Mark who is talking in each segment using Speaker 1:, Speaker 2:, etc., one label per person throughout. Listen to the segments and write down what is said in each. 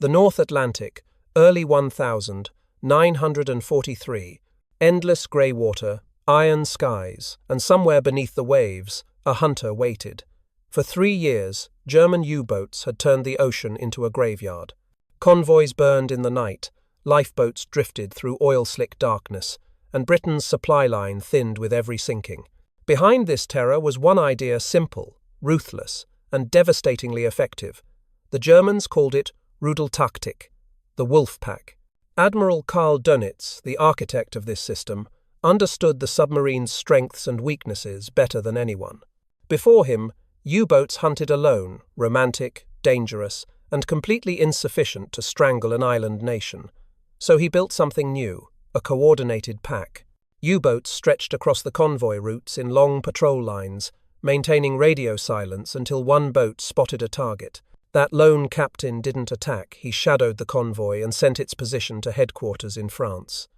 Speaker 1: The North Atlantic, early 1943, endless grey water, iron skies, and somewhere beneath the waves, a hunter waited. For 3 years, German U-boats had turned the ocean into a graveyard. Convoys burned in the night, lifeboats drifted through oil-slick darkness, and Britain's supply line thinned with every sinking. Behind this terror was one idea, simple, ruthless, and devastatingly effective. The Germans called it Rudeltaktik, the wolf pack. Admiral Karl Dönitz, the architect of this system, understood the submarine's strengths and weaknesses better than anyone. Before him, U-boats hunted alone, romantic, dangerous, and completely insufficient to strangle an island nation. So he built something new, a coordinated pack. U-boats stretched across the convoy routes in long patrol lines, maintaining radio silence until one boat spotted a target. That lone captain didn't attack, he shadowed the convoy and sent its position to headquarters in France.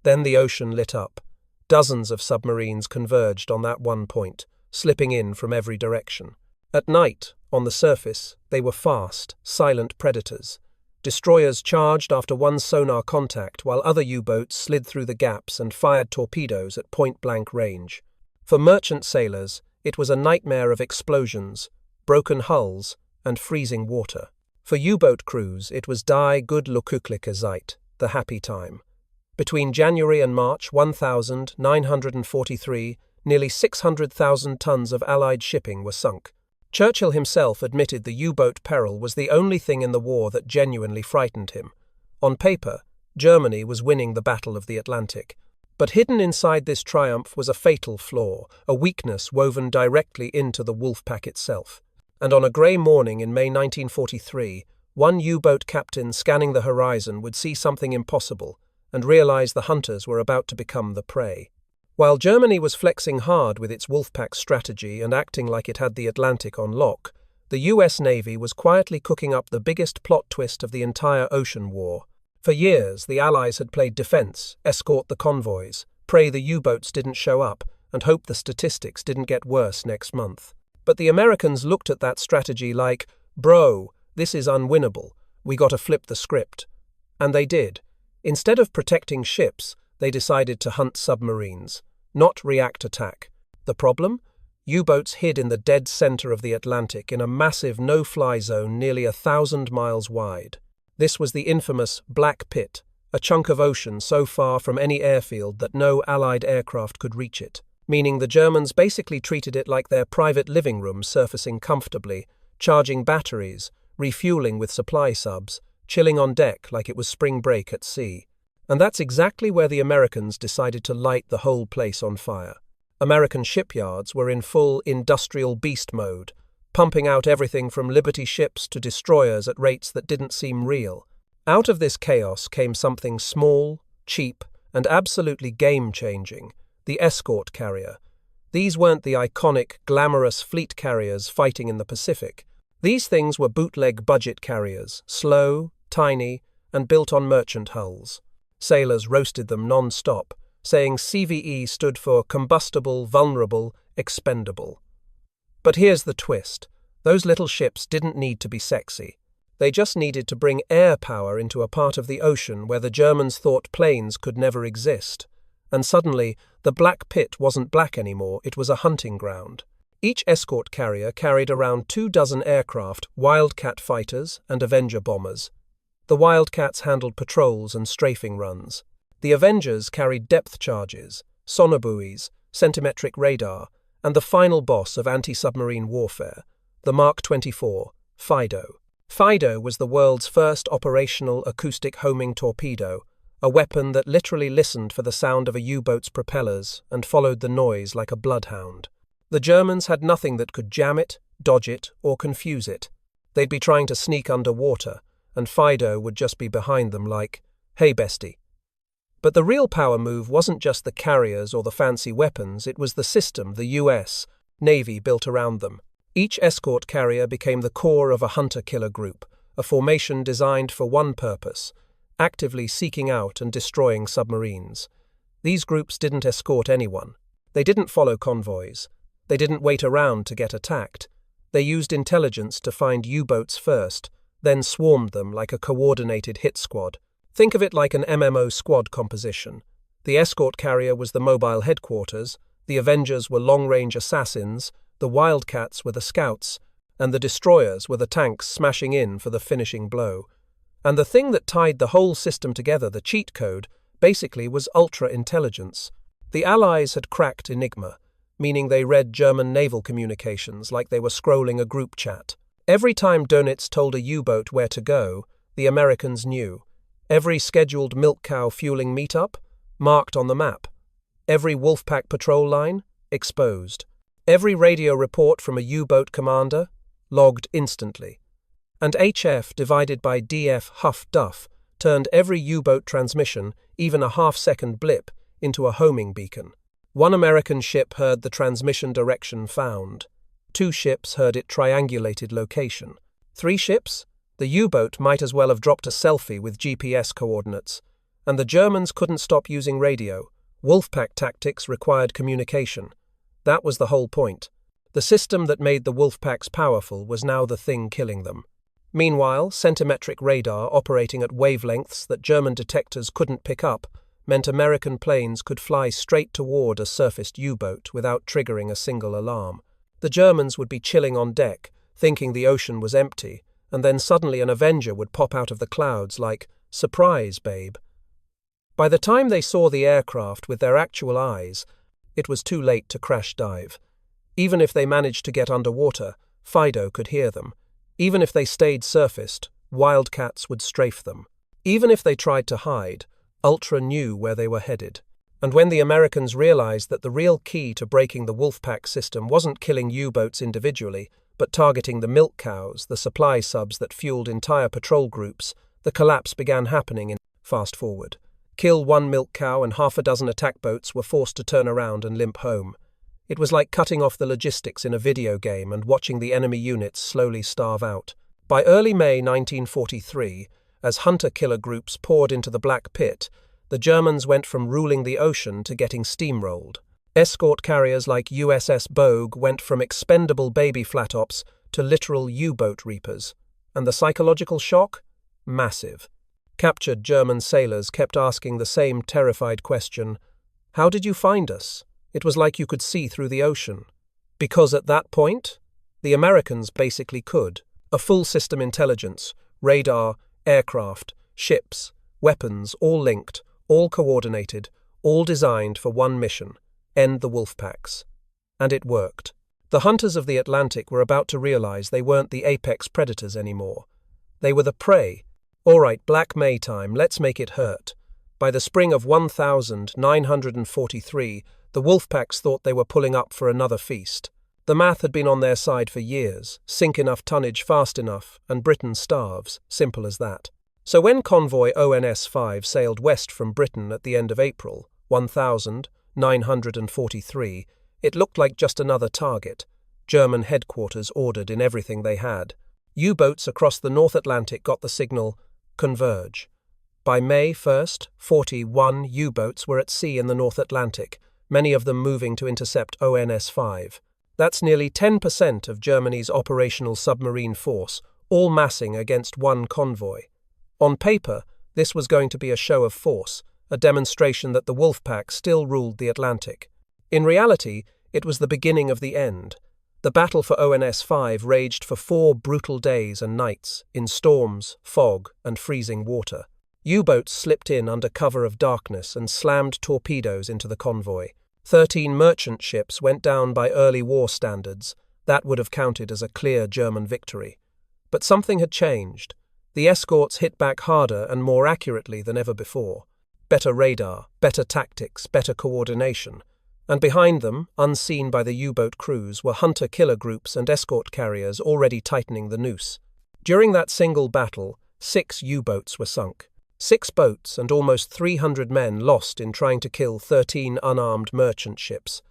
Speaker 1: Then the ocean lit up. Dozens of submarines converged on that one point, slipping in from every direction. At night, on the surface, they were fast, silent predators. Destroyers charged after one sonar contact while other U-boats slid through the gaps and fired torpedoes at point-blank range. For merchant sailors, it was a nightmare of explosions, broken hulls, and freezing water. For U-boat crews, it was die good glückliche Zeit, the happy time. Between January and March 1943, nearly 600,000 tons of Allied shipping were sunk. Churchill himself admitted the U-boat peril was the only thing in the war that genuinely frightened him. On paper, Germany was winning the Battle of the Atlantic. But hidden inside this triumph was a fatal flaw, a weakness woven directly into the Wolfpack itself. And on a grey morning in May 1943, one U-boat captain scanning the horizon would see something impossible and realize the hunters were about to become the prey. While Germany was flexing hard with its Wolfpack strategy and acting like it had the Atlantic on lock, the US Navy was quietly cooking up the biggest plot twist of the entire ocean war. For years, the Allies had played defense, escort the convoys, pray the U-boats didn't show up, and hope the statistics didn't get worse next month. But the Americans looked at that strategy like, bro, this is unwinnable, we gotta flip the script. And they did. Instead of protecting ships, they decided to hunt submarines, not react attack. The problem? U-boats hid in the dead center of the Atlantic in a massive no-fly zone nearly 1,000 miles wide. This was the infamous Black Pit, a chunk of ocean so far from any airfield that no Allied aircraft could reach it, meaning the Germans basically treated it like their private living room, surfacing comfortably, charging batteries, refueling with supply subs, chilling on deck like it was spring break at sea. And that's exactly where the Americans decided to light the whole place on fire. American shipyards were in full industrial beast mode, pumping out everything from Liberty ships to destroyers at rates that didn't seem real. Out of this chaos came something small, cheap, and absolutely game-changing, the Escort carrier. These weren't the iconic, glamorous fleet carriers fighting in the Pacific. These things were bootleg budget carriers, slow, tiny, and built on merchant hulls. Sailors roasted them non-stop, saying CVE stood for combustible, vulnerable, expendable. But here's the twist. Those little ships didn't need to be sexy. They just needed to bring air power into a part of the ocean where the Germans thought planes could never exist. And suddenly, the Black Pit wasn't black anymore, it was a hunting ground. Each escort carrier carried around 24 aircraft, Wildcat fighters and Avenger bombers. The Wildcats handled patrols and strafing runs. The Avengers carried depth charges, sonobuoys, centimetric radar, and the final boss of anti-submarine warfare, the Mark 24, Fido. Fido was the world's first operational acoustic homing torpedo, a weapon that literally listened for the sound of a U-boat's propellers and followed the noise like a bloodhound. The Germans had nothing that could jam it, dodge it, or confuse it. They'd be trying to sneak underwater, and Fido would just be behind them like, hey bestie. But the real power move wasn't just the carriers or the fancy weapons, it was the system the US Navy built around them. Each escort carrier became the core of a hunter-killer group, a formation designed for one purpose, actively seeking out and destroying submarines. These groups didn't escort anyone. They didn't follow convoys. They didn't wait around to get attacked. They used intelligence to find U-boats first, then swarmed them like a coordinated hit squad. Think of it like an MMO squad composition. The escort carrier was the mobile headquarters, the Avengers were long-range assassins, the Wildcats were the scouts, and the destroyers were the tanks smashing in for the finishing blow. And the thing that tied the whole system together, the cheat code, basically was ultra-intelligence. The Allies had cracked Enigma, meaning they read German naval communications like they were scrolling a group chat. Every time Dönitz told a U-boat where to go, the Americans knew. Every scheduled milk cow fueling meetup, marked on the map. Every Wolfpack patrol line, exposed. Every radio report from a U-boat commander, logged instantly. And HF divided by DF Huff Duff turned every U-boat transmission, even a half-second blip, into a homing beacon. One American ship heard the transmission direction found. 2 ships heard it triangulated location. 3 ships? The U-boat might as well have dropped a selfie with GPS coordinates. And the Germans couldn't stop using radio. Wolfpack tactics required communication. That was the whole point. The system that made the Wolfpacks powerful was now the thing killing them. Meanwhile, centimetric radar operating at wavelengths that German detectors couldn't pick up meant American planes could fly straight toward a surfaced U-boat without triggering a single alarm. The Germans would be chilling on deck, thinking the ocean was empty, and then suddenly an Avenger would pop out of the clouds like, "Surprise, babe." By the time they saw the aircraft with their actual eyes, it was too late to crash dive. Even if they managed to get underwater, Fido could hear them. Even if they stayed surfaced, Wildcats would strafe them. Even if they tried to hide, Ultra knew where they were headed. And when the Americans realized that the real key to breaking the Wolfpack system wasn't killing U-boats individually, but targeting the milk cows, the supply subs that fueled entire patrol groups, the collapse began happening in fast forward. Kill 1 milk cow and half a dozen attack boats were forced to turn around and limp home. It was like cutting off the logistics in a video game and watching the enemy units slowly starve out. By early May 1943, as hunter-killer groups poured into the Black Pit, the Germans went from ruling the ocean to getting steamrolled. Escort carriers like USS Bogue went from expendable baby flatops to literal U-boat reapers. And the psychological shock? Massive. Captured German sailors kept asking the same terrified question, "How did you find us?" It was like you could see through the ocean. Because at that point, the Americans basically could. A full system intelligence, radar, aircraft, ships, weapons, all linked, all coordinated, all designed for one mission, end the Wolfpacks. And it worked. The hunters of the Atlantic were about to realize they weren't the apex predators anymore. They were the prey. All right, Black May time, let's make it hurt. By the spring of 1943, the Wolfpacks thought they were pulling up for another feast. The math had been on their side for years, sink enough tonnage fast enough, and Britain starves, simple as that. So when convoy ONS-5 sailed west from Britain at the end of April, 1943, it looked like just another target. German headquarters ordered in everything they had. U-boats across the North Atlantic got the signal, converge. By May 1st, 41 U-boats were at sea in the North Atlantic, many of them moving to intercept ONS-5. That's nearly 10% of Germany's operational submarine force, all massing against one convoy. On paper, this was going to be a show of force, a demonstration that the Wolfpack still ruled the Atlantic. In reality, it was the beginning of the end. The battle for ONS-5 raged for 4 brutal days and nights, in storms, fog, and freezing water. U-boats slipped in under cover of darkness and slammed torpedoes into the convoy. 13 merchant ships went down by early war standards. That would have counted as a clear German victory. But something had changed. The escorts hit back harder and more accurately than ever before. Better radar, better tactics, better coordination. And behind them, unseen by the U-boat crews, were hunter-killer groups and escort carriers already tightening the noose. During that single battle, 6 U-boats were sunk. 6 boats and almost 300 men lost in trying to kill 13 unarmed merchant ships.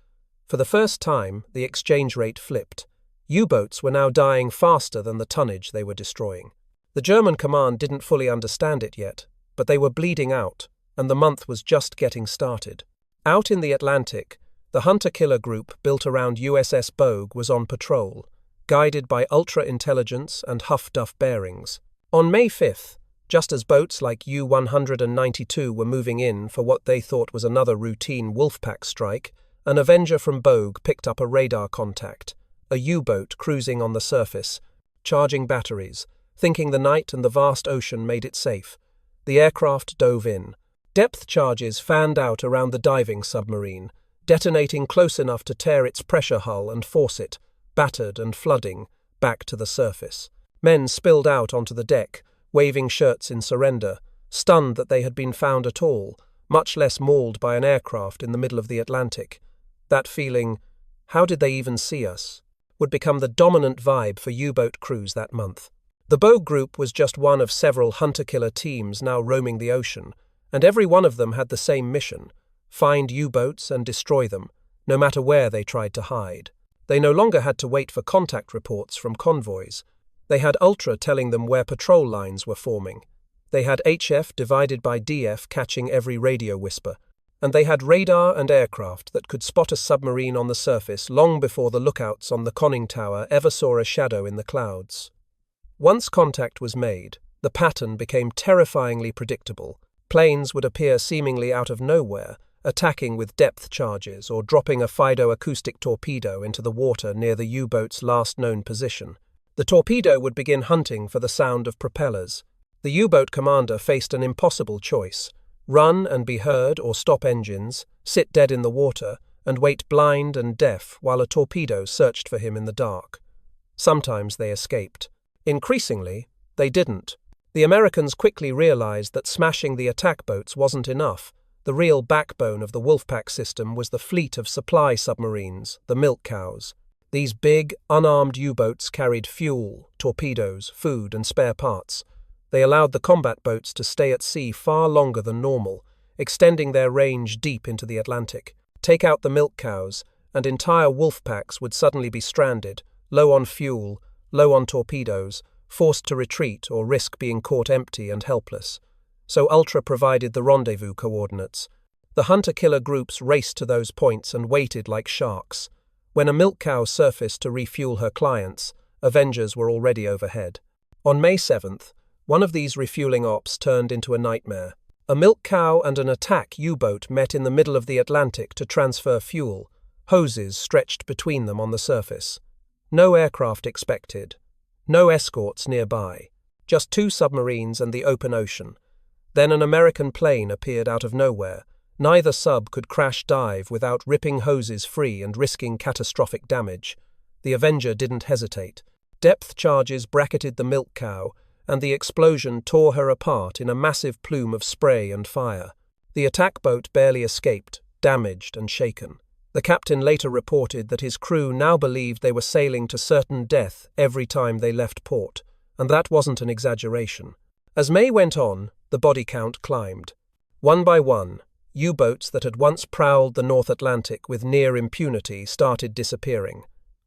Speaker 1: For the first time, the exchange rate flipped. U-boats were now dying faster than the tonnage they were destroying. The German command didn't fully understand it yet, but they were bleeding out, and the month was just getting started. Out in the Atlantic, the hunter-killer group built around USS Bogue was on patrol, guided by ultra-intelligence and Huff-Duff bearings. On May 5th, just as boats like U-192 were moving in for what they thought was another routine Wolfpack strike, an Avenger from Bogue picked up a radar contact, a U-boat cruising on the surface, charging batteries, thinking the night and the vast ocean made it safe. The aircraft dove in. Depth charges fanned out around the diving submarine, detonating close enough to tear its pressure hull and force it, battered and flooding, back to the surface. Men spilled out onto the deck, waving shirts in surrender, stunned that they had been found at all, much less mauled by an aircraft in the middle of the Atlantic. That feeling, "How did they even see us?" would become the dominant vibe for U-boat crews that month. The Bogue Group was just one of several hunter-killer teams now roaming the ocean, and every one of them had the same mission: find U-boats and destroy them, no matter where they tried to hide. They no longer had to wait for contact reports from convoys. They had Ultra telling them where patrol lines were forming. They had HF divided by DF catching every radio whisper. And they had radar and aircraft that could spot a submarine on the surface long before the lookouts on the conning tower ever saw a shadow in the clouds. Once contact was made, the pattern became terrifyingly predictable. Planes would appear seemingly out of nowhere, attacking with depth charges or dropping a Fido acoustic torpedo into the water near the U-boat's last known position. The torpedo would begin hunting for the sound of propellers. The U-boat commander faced an impossible choice: run and be heard or stop engines, sit dead in the water, and wait blind and deaf while a torpedo searched for him in the dark. Sometimes they escaped. Increasingly, they didn't. The Americans quickly realized that smashing the attack boats wasn't enough. The real backbone of the Wolfpack system was the fleet of supply submarines, the milk cows. These big, unarmed U-boats carried fuel, torpedoes, food, and spare parts. They allowed the combat boats to stay at sea far longer than normal, extending their range deep into the Atlantic. Take out the milk cows, and entire wolf packs would suddenly be stranded, low on fuel, low on torpedoes, forced to retreat or risk being caught empty and helpless. So Ultra provided the rendezvous coordinates. The hunter-killer groups raced to those points and waited like sharks. When a milk cow surfaced to refuel her clients, Avengers were already overhead. On May 7th, one of these refueling ops turned into a nightmare. A milk cow and an attack U-boat met in the middle of the Atlantic to transfer fuel, hoses stretched between them on the surface. No aircraft expected. No escorts nearby. Just two submarines and the open ocean. Then an American plane appeared out of nowhere. Neither sub could crash dive without ripping hoses free and risking catastrophic damage. The Avenger didn't hesitate. Depth charges bracketed the milk cow, and the explosion tore her apart in a massive plume of spray and fire. The attack boat barely escaped, damaged and shaken. The captain later reported that his crew now believed they were sailing to certain death every time they left port, and that wasn't an exaggeration. As May went on, the body count climbed. One by one, U-boats that had once prowled the North Atlantic with near impunity started disappearing.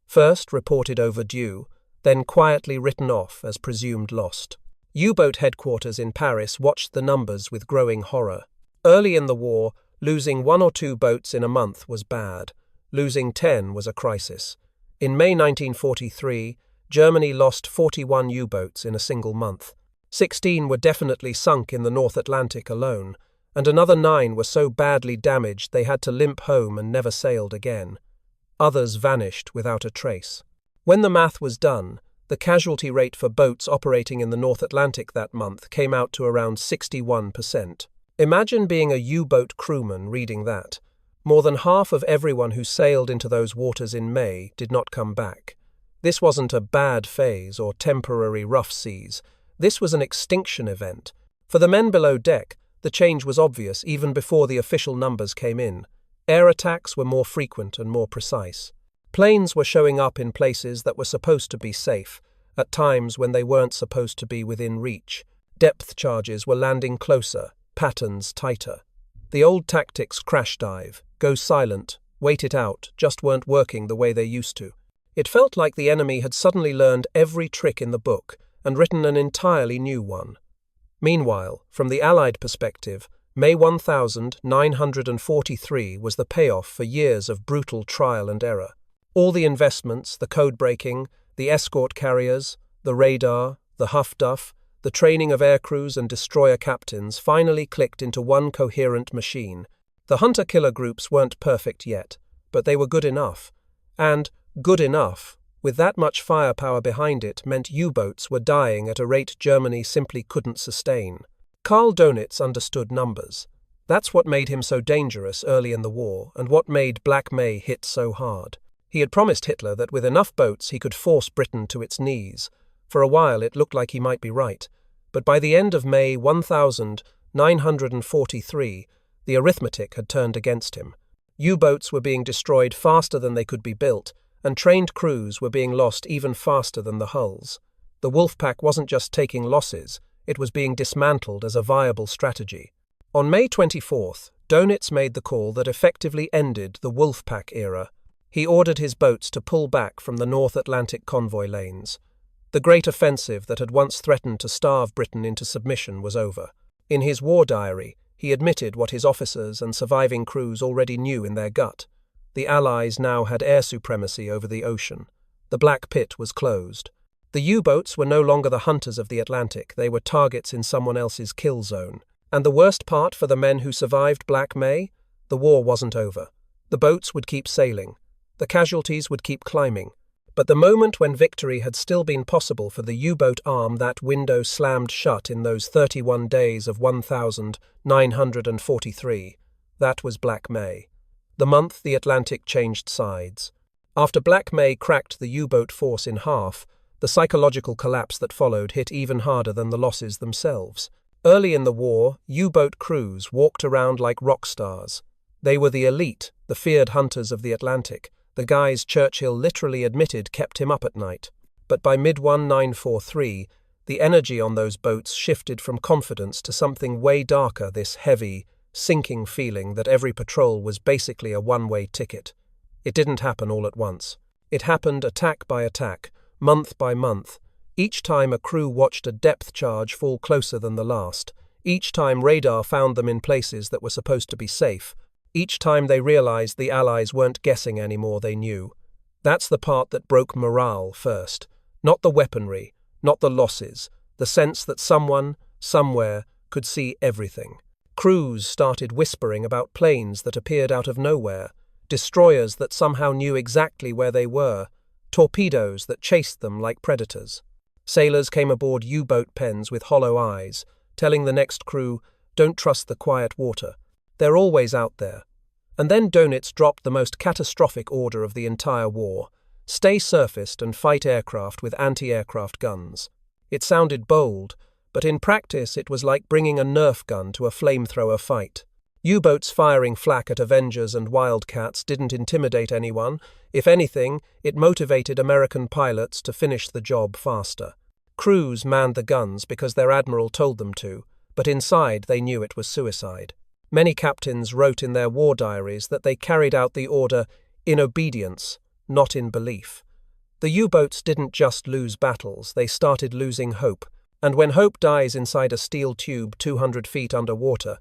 Speaker 1: First reported overdue, then quietly written off as presumed lost. U-boat headquarters in Paris watched the numbers with growing horror. Early in the war, losing 1 or 2 boats in a month was bad. Losing 10 was a crisis. In May 1943, Germany lost 41 U-boats in a single month. 16 were definitely sunk in the North Atlantic alone, and another 9 were so badly damaged they had to limp home and never sailed again. Others vanished without a trace. When the math was done, the casualty rate for boats operating in the North Atlantic that month came out to around 61%. Imagine being a U-boat crewman reading that. More than half of everyone who sailed into those waters in May did not come back. This wasn't a bad phase or temporary rough seas. This was an extinction event. For the men below deck, the change was obvious even before the official numbers came in. Air attacks were more frequent and more precise. Planes were showing up in places that were supposed to be safe, at times when they weren't supposed to be within reach. Depth charges were landing closer, patterns tighter. The old tactics crash dive, go silent, wait it out, just weren't working the way they used to. It felt like the enemy had suddenly learned every trick in the book and written an entirely new one. Meanwhile, from the Allied perspective, May 1943 was the payoff for years of brutal trial and error. All the investments, the code breaking, the escort carriers, the radar, the huff-duff, The training of aircrews and destroyer captains finally clicked into one coherent machine. The hunter-killer groups weren't perfect yet, but they were good enough. And good enough, with that much firepower behind it, meant U-boats were dying at a rate Germany simply couldn't sustain. Karl Dönitz understood numbers. That's what made him so dangerous early in the war, and what made Black May hit so hard. He had promised Hitler that with enough boats he could force Britain to its knees. For a while it looked like he might be right, but by the end of May 1943, the arithmetic had turned against him. U-boats were being destroyed faster than they could be built, and trained crews were being lost even faster than the hulls. The Wolfpack wasn't just taking losses, it was being dismantled as a viable strategy. On May 24th, Dönitz made the call that effectively ended the Wolfpack era. He ordered his boats to pull back from the North Atlantic convoy lanes. The great offensive that had once threatened to starve Britain into submission was over. In his war diary, he admitted what his officers and surviving crews already knew in their gut. The Allies now had air supremacy over the ocean. The Black Pit was closed. The U-boats were no longer the hunters of the Atlantic, they were targets in someone else's kill zone. And the worst part for the men who survived Black May? The war wasn't over. The boats would keep sailing. The casualties would keep climbing. But the moment when victory had still been possible for the U-boat arm, that window slammed shut in those 31 days of 1943. That was Black May. The month the Atlantic changed sides. After Black May cracked the U-boat force in half, the psychological collapse that followed hit even harder than the losses themselves. Early in the war, U-boat crews walked around like rock stars. They were the elite, the feared hunters of the Atlantic, the guys Churchill literally admitted kept him up at night. But by mid-1943, the energy on those boats shifted from confidence to something way darker, this heavy, sinking feeling that every patrol was basically a one-way ticket. It didn't happen all at once. It happened attack by attack, month by month. Each time a crew watched a depth charge fall closer than the last. Each time radar found them in places that were supposed to be safe. Each time they realized the Allies weren't guessing anymore, they knew. That's the part that broke morale first. Not the weaponry, not the losses, the sense that someone, somewhere, could see everything. Crews started whispering about planes that appeared out of nowhere, destroyers that somehow knew exactly where they were, torpedoes that chased them like predators. Sailors came aboard U-boat pens with hollow eyes, telling the next crew, "Don't trust the quiet water. They're always out there." And then Dönitz dropped the most catastrophic order of the entire war: stay surfaced and fight aircraft with anti-aircraft guns. It sounded bold, but in practice it was like bringing a Nerf gun to a flamethrower fight. U-boats firing flak at Avengers and Wildcats didn't intimidate anyone. If anything, it motivated American pilots to finish the job faster. Crews manned the guns because their admiral told them to, but inside they knew it was suicide. Many captains wrote in their war diaries that they carried out the order in obedience, not in belief. The U-boats didn't just lose battles, they started losing hope. And when hope dies inside a steel tube 200 feet underwater,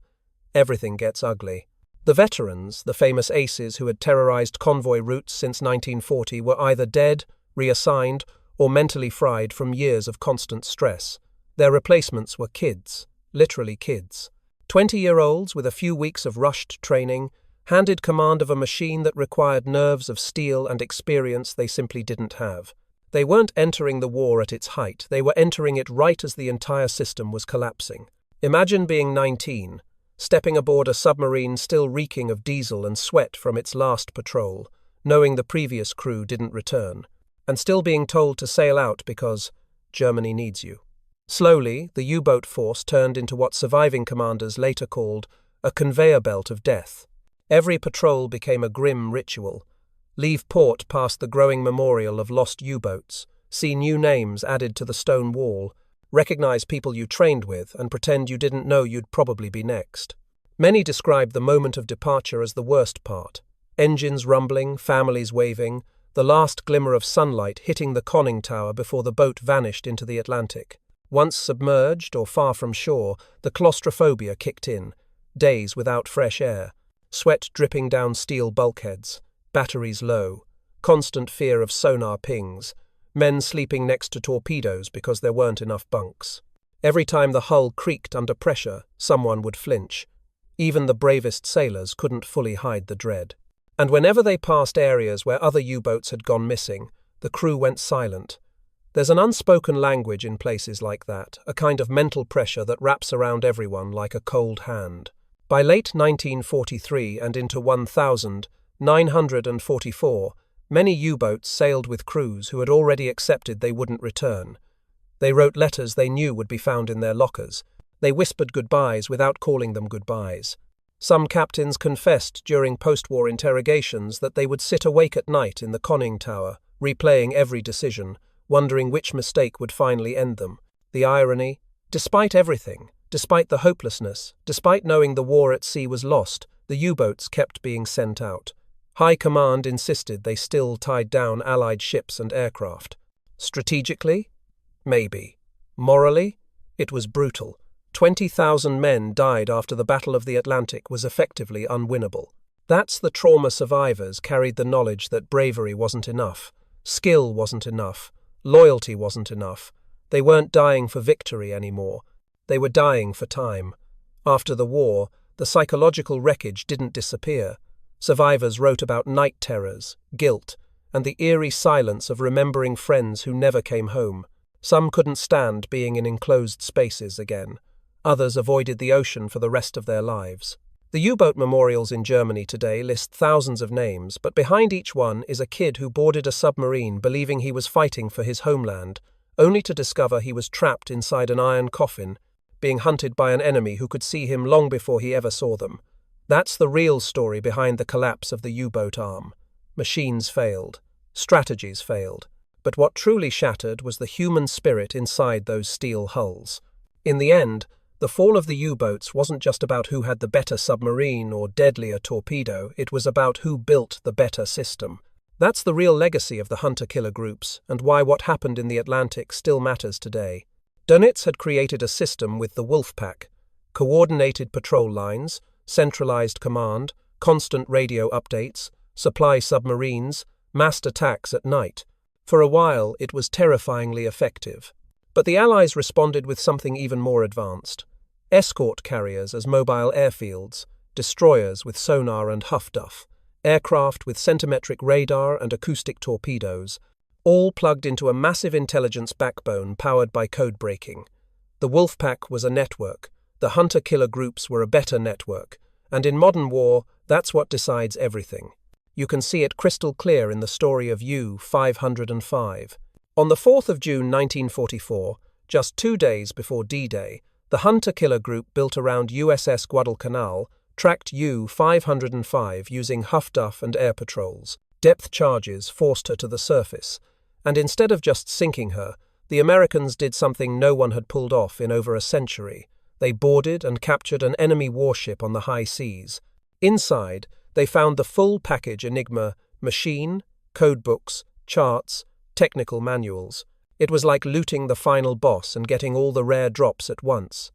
Speaker 1: everything gets ugly. The veterans, the famous aces who had terrorized convoy routes since 1940, were either dead, reassigned, or mentally fried from years of constant stress. Their replacements were kids, literally kids. 20-year-olds with a few weeks of rushed training, handed command of a machine that required nerves of steel and experience they simply didn't have. They weren't entering the war at its height, they were entering it right as the entire system was collapsing. Imagine being 19, stepping aboard a submarine still reeking of diesel and sweat from its last patrol, knowing the previous crew didn't return, and still being told to sail out because Germany needs you. Slowly, the U-boat force turned into what surviving commanders later called a conveyor belt of death. Every patrol became a grim ritual. Leave port past the growing memorial of lost U-boats, see new names added to the stone wall, recognize people you trained with, and pretend you didn't know you'd probably be next. Many described the moment of departure as the worst part. Engines rumbling, families waving, the last glimmer of sunlight hitting the conning tower before the boat vanished into the Atlantic. Once submerged or far from shore, the claustrophobia kicked in. Days without fresh air, sweat dripping down steel bulkheads, batteries low, constant fear of sonar pings, men sleeping next to torpedoes because there weren't enough bunks. Every time the hull creaked under pressure, someone would flinch. Even the bravest sailors couldn't fully hide the dread. And whenever they passed areas where other U-boats had gone missing, the crew went silent. There's an unspoken language in places like that, a kind of mental pressure that wraps around everyone like a cold hand. By late 1943 and into 1944, many U-boats sailed with crews who had already accepted they wouldn't return. They wrote letters they knew would be found in their lockers. They whispered goodbyes without calling them goodbyes. Some captains confessed during post-war interrogations that they would sit awake at night in the conning tower, replaying every decision, wondering which mistake would finally end them. The irony, despite everything, despite the hopelessness, despite knowing the war at sea was lost, the U-boats kept being sent out. High Command insisted they still tied down Allied ships and aircraft. Strategically? Maybe. Morally? It was brutal. 20,000 men died after the Battle of the Atlantic was effectively unwinnable. That's the trauma survivors carried the knowledge that bravery wasn't enough, skill wasn't enough, loyalty wasn't enough. They weren't dying for victory anymore. They were dying for time. After the war, the psychological wreckage didn't disappear. Survivors wrote about night terrors, guilt, and the eerie silence of remembering friends who never came home. Some couldn't stand being in enclosed spaces again. Others avoided the ocean for the rest of their lives. The U-boat memorials in Germany today list thousands of names, but behind each one is a kid who boarded a submarine believing he was fighting for his homeland, only to discover he was trapped inside an iron coffin, being hunted by an enemy who could see him long before he ever saw them. That's the real story behind the collapse of the U-boat arm. Machines failed. Strategies failed. But what truly shattered was the human spirit inside those steel hulls. In the end, the fall of the U-boats wasn't just about who had the better submarine or deadlier torpedo, it was about who built the better system. That's the real legacy of the hunter-killer groups, and why what happened in the Atlantic still matters today. Dönitz had created a system with the Wolf Pack: coordinated patrol lines, centralized command, constant radio updates, supply submarines, massed attacks at night. For a while, it was terrifyingly effective. But the Allies responded with something even more advanced. Escort carriers as mobile airfields, destroyers with sonar and huff-duff, aircraft with centimetric radar and acoustic torpedoes, all plugged into a massive intelligence backbone powered by code breaking. The Wolfpack was a network. The hunter-killer groups were a better network. And in modern war, that's what decides everything. You can see it crystal clear in the story of U-505. On the 4th of June 1944, just 2 days before D-Day, the hunter-killer group built around USS Guadalcanal tracked U-505 using huff-duff and air patrols. Depth charges forced her to the surface, and instead of just sinking her, the Americans did something no one had pulled off in over a century. They boarded and captured an enemy warship on the high seas. Inside, they found the full package Enigma: machine, codebooks, charts, technical manuals. It was like looting the final boss and getting all the rare drops at once.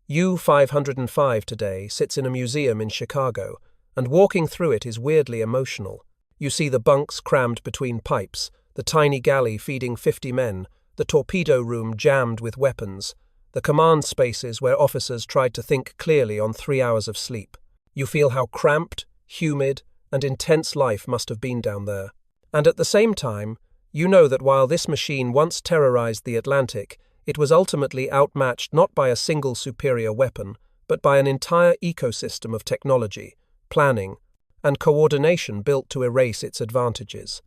Speaker 1: U-505 today sits in a museum in Chicago, and walking through it is weirdly emotional. You see the bunks crammed between pipes, the tiny galley feeding 50 men, the torpedo room jammed with weapons, the command spaces where officers tried to think clearly on 3 hours of sleep. You feel how cramped, humid, and intense life must have been down there. And at the same time, you know that while this machine once terrorized the Atlantic, it was ultimately outmatched not by a single superior weapon, but by an entire ecosystem of technology, planning, and coordination built to erase its advantages.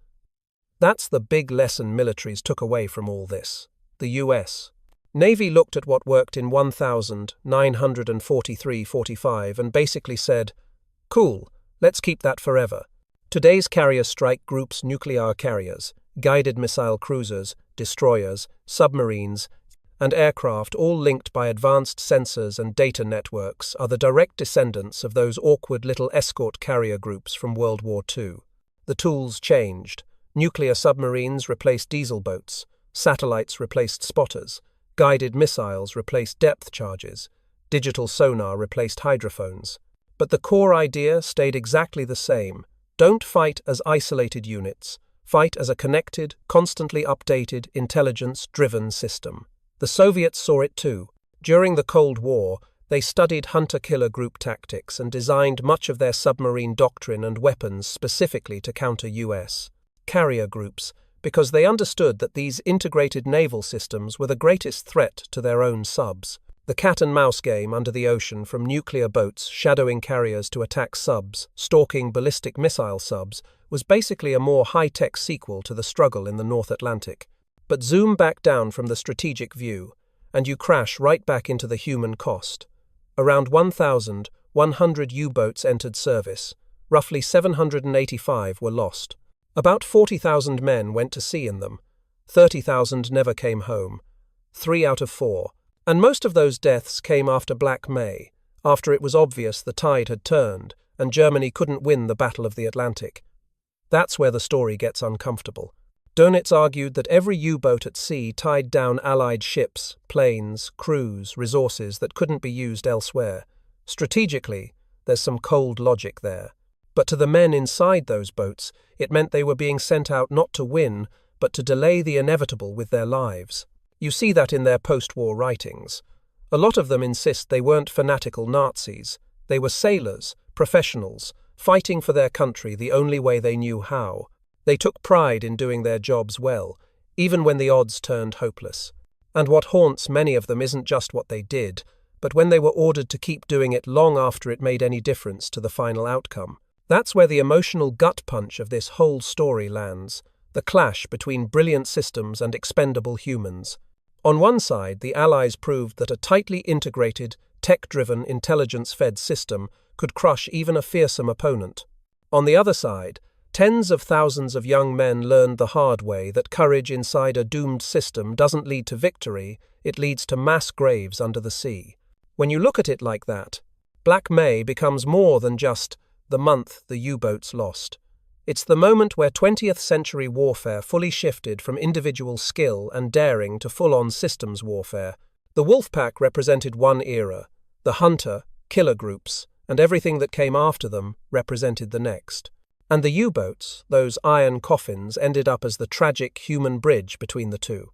Speaker 1: That's the big lesson militaries took away from all this. The US Navy looked at what worked in 1943-45 and basically said, "Cool, let's keep that forever." Today's carrier strike groups nuclear carriers, guided missile cruisers, destroyers, submarines, and aircraft, all linked by advanced sensors and data networks, are the direct descendants of those awkward little escort carrier groups from World War II. The tools changed. Nuclear submarines replaced diesel boats, satellites replaced spotters, guided missiles replaced depth charges, digital sonar replaced hydrophones. But the core idea stayed exactly the same. Don't fight as isolated units. Fight as a connected, constantly updated, intelligence-driven system. The Soviets saw it too. During the Cold War, they studied hunter-killer group tactics and designed much of their submarine doctrine and weapons specifically to counter U.S. carrier groups, because they understood that these integrated naval systems were the greatest threat to their own subs. The cat-and-mouse game under the ocean, from nuclear boats shadowing carriers to attack subs, stalking ballistic missile subs, was basically a more high-tech sequel to the struggle in the North Atlantic. But zoom back down from the strategic view, and you crash right back into the human cost. Around 1,100 U-boats entered service. Roughly 785 were lost. About 40,000 men went to sea in them. 30,000 never came home. 3 out of 4. And most of those deaths came after Black May, after it was obvious the tide had turned and Germany couldn't win the Battle of the Atlantic. That's where the story gets uncomfortable. Dönitz argued that every U-boat at sea tied down Allied ships, planes, crews, resources that couldn't be used elsewhere. Strategically, there's some cold logic there. But to the men inside those boats, it meant they were being sent out not to win, but to delay the inevitable with their lives. You see that in their post-war writings. A lot of them insist they weren't fanatical Nazis. They were sailors, professionals, fighting for their country the only way they knew how. They took pride in doing their jobs well, even when the odds turned hopeless. And what haunts many of them isn't just what they did, but when they were ordered to keep doing it long after it made any difference to the final outcome. That's where the emotional gut punch of this whole story lands, the clash between brilliant systems and expendable humans. On one side, the Allies proved that a tightly integrated, tech-driven, intelligence-fed system could crush even a fearsome opponent. On the other side, tens of thousands of young men learned the hard way that courage inside a doomed system doesn't lead to victory, it leads to mass graves under the sea. When you look at it like that, Black May becomes more than just the month the U-boats lost. It's the moment where 20th century warfare fully shifted from individual skill and daring to full-on systems warfare. The Wolfpack represented one era. The hunter, killer groups, and everything that came after them represented the next. And the U-boats, those iron coffins, ended up as the tragic human bridge between the two.